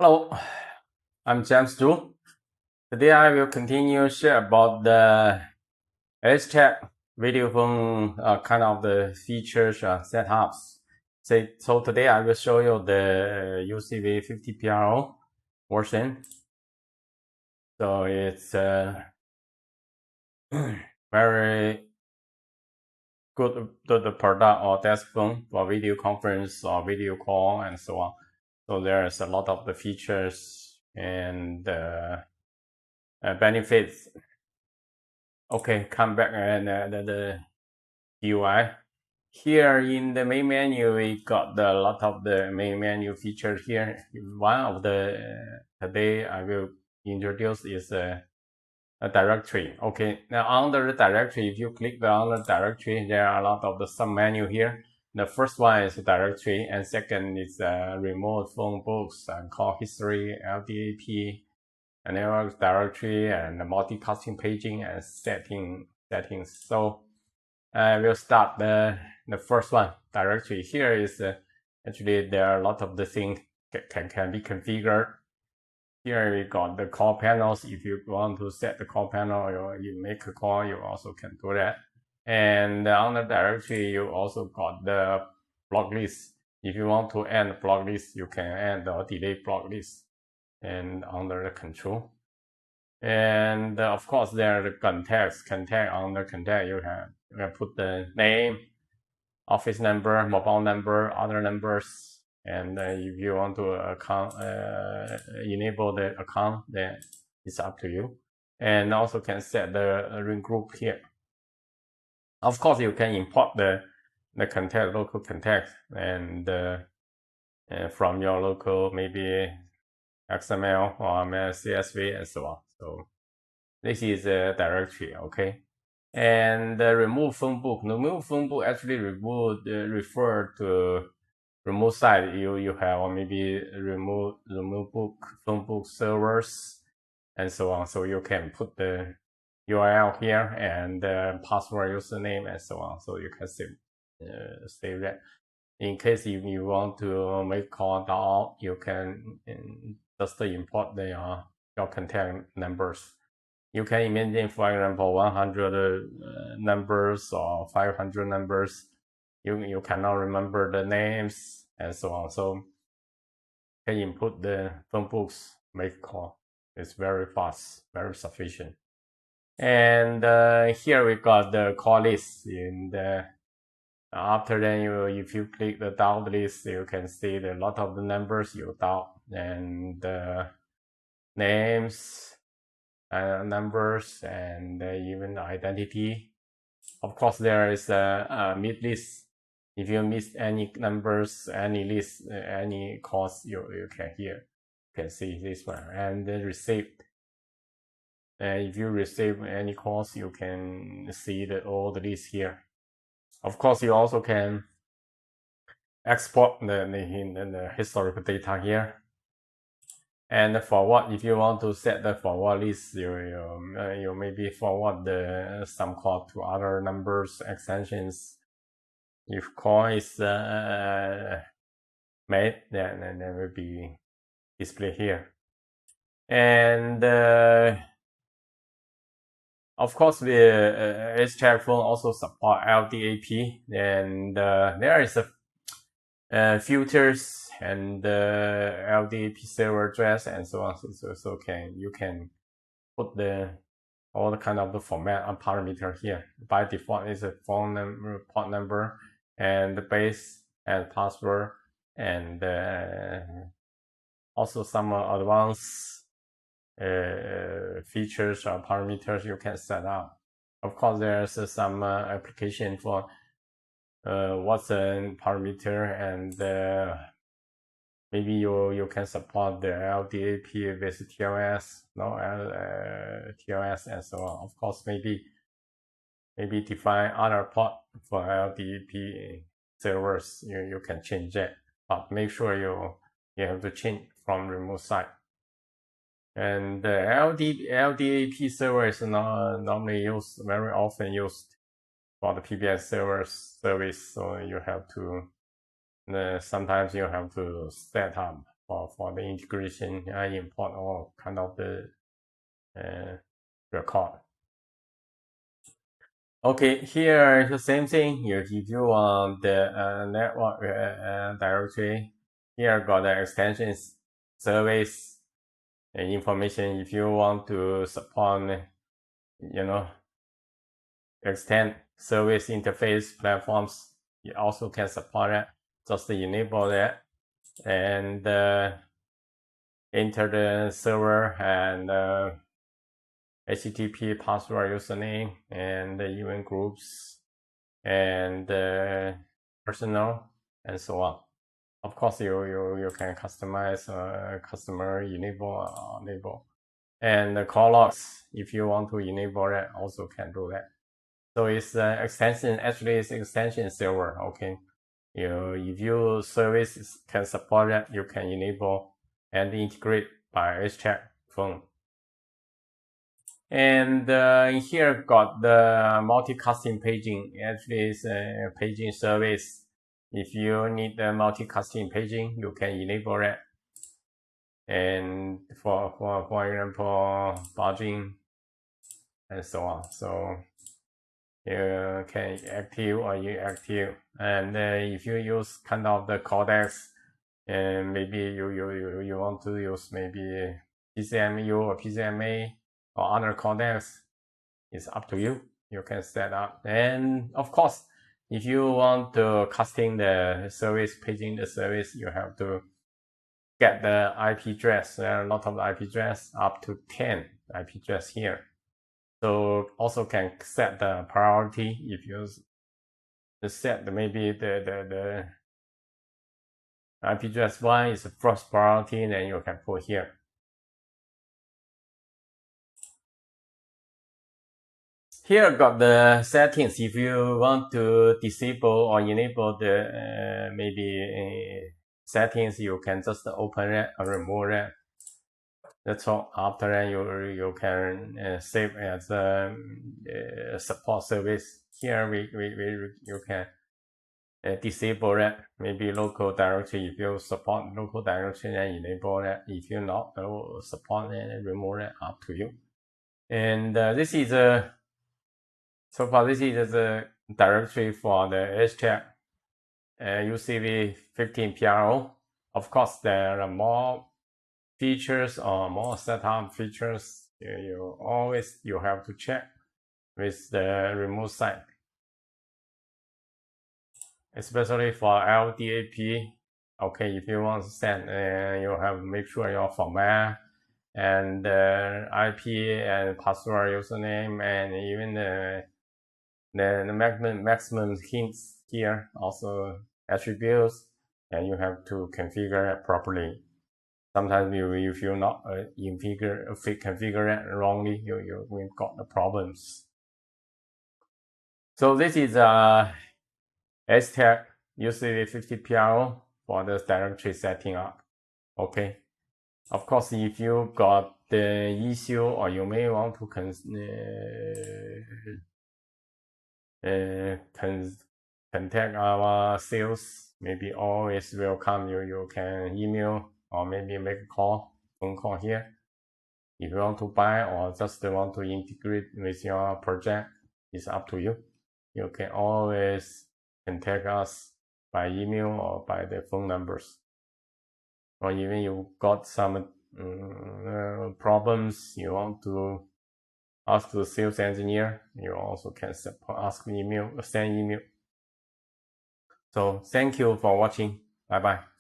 Hello, I'm James Zhu. Today I will continue share about the Htek video phone kind of the features setups. So today I will show you the UCV50 Pro version. So it's very good the product or desk phone for video conference or video call and so on. So there's a lot of the features and benefits. Okay, come back and the UI. Here in the main menu, we got a lot of the main menu features here. One of the today I will introduce is a directory. Okay, now under the directory, if you click on the directory, there are a lot of the sub-menu here. The first one is directory, and second is remote phone books and call history, LDAP, and network directory, and multicasting paging and settings. So I will start the first one, directory. Here is actually there are a lot of the things can be configured. Here we got the call panels. If you want to set the call panel or you make a call, you also can do that. And on the directory, you also got the block list. If you want to end block list, you can end or delete block list and under the control. And of course, there are the contact. Under contact, you can put the name, office number, mobile number, other numbers, and if you want to enable the account, then it's up to you. And also can set the ring group here. Of course, you can import the contact, local contact, and from your local maybe XML or CSV and so on. So this is a directory, okay? And the remove phone book. The remove phone book actually refer to remote site you have, or maybe remove phone book servers and so on. So you can put the URL here and password, username, and so on. So you can save that. In case if you want to make call down, you can just import your contact numbers. You can imagine, for example, 100 numbers or 500 numbers. You cannot remember the names and so on. So you can input the phone books, make call. It's very fast, very sufficient. And here we got the call list. In the after then, if you click the dial list, you can see a lot of the numbers you dial and names, numbers, and even identity. Of course, there is a mid list. If you miss any numbers, any list, any calls, you can see this one. And the received. If you receive any calls, you can see all the list here. Of course, you also can export the historical data here. And forward, if you want to set the forward list, you maybe forward some call to other numbers, extensions. If call is made, then it will be displayed here. And of course, the Htek phone also support LDAP, and there is a filters and LDAP server address and so on. So you can put all the kind of the format and parameter here. By default, is a phone number, port number, and the base and password, and also some advanced features or parameters you can set up. Of course, there's some application for what's a parameter, and maybe you can support the LDAP with TLS, TLS and so on. Of course, maybe define other port for LDAP servers. You can change that, but make sure you have to change from remote site. And the LDAP server is normally very often used for the PBX service. So you have to sometimes you have to set up for the integration. I import all kind of the record. Okay, here the same thing. If you want the network directory, here got the extensions, service, information. If you want to support, extend service interface platforms, you also can support it. Just enable that and enter the server and HTTP password, username, and the event groups and personal and so on. Of course, you can customize customer enable or enable, and the call logs. If you want to enable that, also can do that. So it's extension. Actually, it's extension server. Okay, if your service can support that, you can enable and integrate by Htek phone. And here got the multicasting paging. Actually, it's a paging service. If you need the multicasting paging, you can enable that. And for example, barging and so on. So you can active or inactive. And if you use kind of the codecs, and maybe you want to use maybe PCMU or PCMA or other codecs, it's up to you. You can set up. And of course, if you want to casting the service, paging the service, you have to get the IP address. There are a lot of IP address, up to 10 IP address here. So also can set the priority. If you set maybe the IP address 1 is the first priority, then you can put here. Here got the settings. If you want to disable or enable the maybe settings, you can just open it or remove it. That's all. After that, you can save as a support service. Here you can disable it. Maybe local directory. If you support local directory, then enable it. If you not support it, remove it. Up to you. And this is a. So far, this is the directory for the Htek UCV50 Pro. Of course, there are more features or more setup features. You have to check with the remote site, especially for LDAP. Okay, if you want to send, you have to make sure your format and IP and password, username, and even the maximum hints here, also attributes, and you have to configure it properly. Sometimes if you not configure it wrongly, you will got the problems. So this is Htek UCV50 Pro for the directory setting up. Okay. Of course, if you got the issue or you may want to contact our sales, maybe always welcome. You can email or maybe make a phone call here. If you want to buy or just want to integrate with your project, it's up to you. You can always contact us by email or by the phone numbers. Or even you got some problems, you want to ask the sales engineer, you also can send email. So thank you for watching. Bye bye.